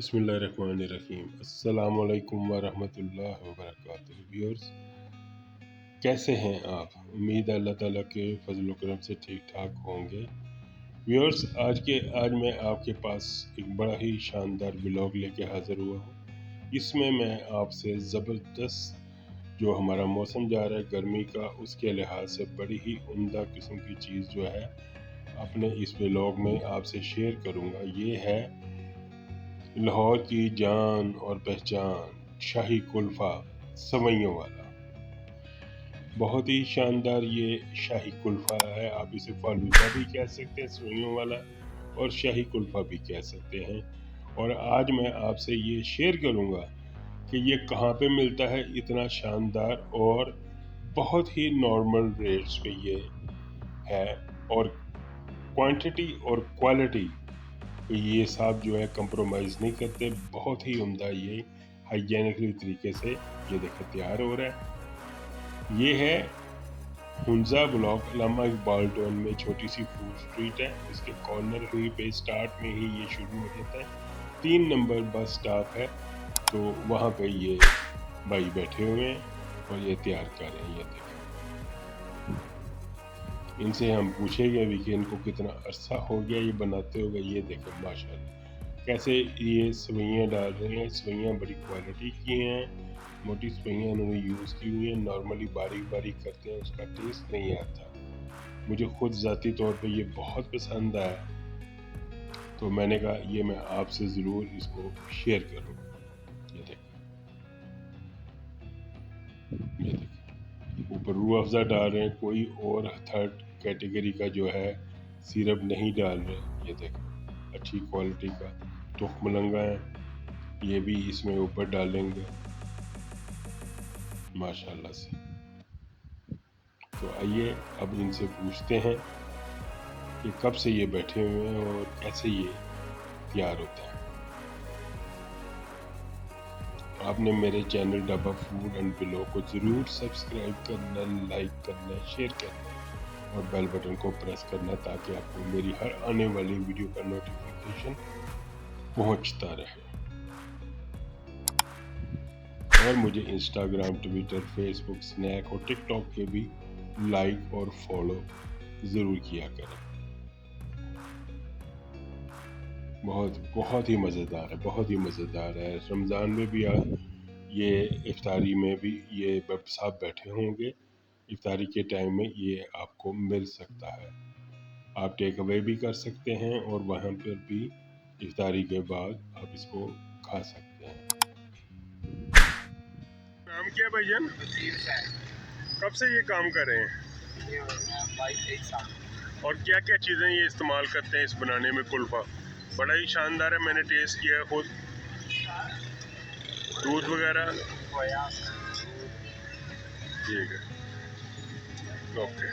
बिस्मिल्लाहिर्रहमानिर्रहीम। अस्सलामुअलैकुम वरहमतुल्लाहि वबरकातुहू। व्यूअर्स, कैसे हैं आप? उम्मीद है अल्लाह ताला के फजल करम से ठीक ठाक होंगे। व्यूअर्स, आज मैं आपके पास एक बड़ा ही शानदार ब्लॉग लेके हाज़िर हुआ हूँ। इसमें मैं आपसे ज़बरदस्त जो हमारा मौसम जा रहा है गर्मी का, उसके लिहाज से बड़ी ही उम्दा किस्म की चीज़ जो है अपने इस ब्लॉग में आपसे शेयर करूँगा। ये है लाहौर की जान और पहचान शाही कुल्फ़ा सवैयों वाला। बहुत ही शानदार ये शाही कुल्फ़ा है। आप इसे फालूदा भी कह सकते हैं, सवैयों वाला, और शाही कुल्फ़ा भी कह सकते हैं। और आज मैं आपसे ये शेयर करूँगा कि ये कहाँ पे मिलता है इतना शानदार, और बहुत ही नॉर्मल रेट्स पे ये है। और क्वांटिटी और क्वालिटी ये साहब जो है कंप्रोमाइज़ नहीं करते। बहुत ही उम्दा ये हाइजेनिकली तरीके से ये देखें तैयार हो रहा है। ये है हुंजा ब्लॉक, अल्लामा इकबाल टाउन में छोटी सी फूड स्ट्रीट है। इसके कॉर्नर हुई पे स्टार्ट में ही ये शुरू हो जाता है। 3 नंबर बस स्टॉप है, तो वहाँ पे ये भाई बैठे हुए हैं और ये तैयार कर रहे हैं। ये देखें, इनसे हम पूछेंगे भी कि इनको कितना अरसा हो गया ये बनाते हुए। ये देखें माशाल्लाह कैसे ये सवैयाँ डाल रहे हैं। सवैयाँ बड़ी क्वालिटी की हैं, मोटी सवैयाँ इन्होंने यूज़ की हुई हैं। नॉर्मली बारीक बारीक करते हैं, उसका टेस्ट नहीं आता। मुझे खुद ज़ाती तौर पे ये बहुत पसंद आया, तो मैंने कहा ये मैं आपसे ज़रूर इसको शेयर करूँ। ये देखें, ये देखें, ऊपर रूह अफ़ज़ा डाल रहे हैं, कोई और थर्ड कैटेगरी का जो है सिरप नहीं डाल रहे। ये देखें, अच्छी क्वालिटी का तुख मलंगा है, ये भी इसमें ऊपर डालेंगे माशाल्लाह से। तो आइए अब इनसे पूछते हैं कि कब से ये बैठे हुए हैं और कैसे ये तैयार होता है। आपने मेरे चैनल डब्बा फूड एंड ब्लॉग को ज़रूर सब्सक्राइब करना, लाइक करना, शेयर करना और बेल बटन को प्रेस करना, ताकि आपको मेरी हर आने वाली वीडियो का नोटिफिकेशन पहुंचता रहे। और मुझे इंस्टाग्राम, ट्विटर, फेसबुक, स्नैक और टिकटॉक पे भी लाइक और फॉलो ज़रूर किया करें। बहुत ही मज़ेदार है, बहुत ही मज़ेदार है। रमज़ान में भी ये इफ्तारी में भी ये साहब बैठे होंगे। इफ्तारी के टाइम में ये आपको मिल सकता है। आप टेक अवे भी कर सकते हैं और वहाँ पर भी इफ्तारी के बाद आप इसको खा सकते हैं। नाम क्या है भाईजान? कब से ये काम कर रहे हैं? 22-23 साल। और क्या क्या चीज़ें ये इस्तेमाल करते हैं इस बनाने में कुल्फ़ा? बड़ा ही शानदार है, मैंने टेस्ट किया है खुद। दूध वगैरह ठीक है, ओके।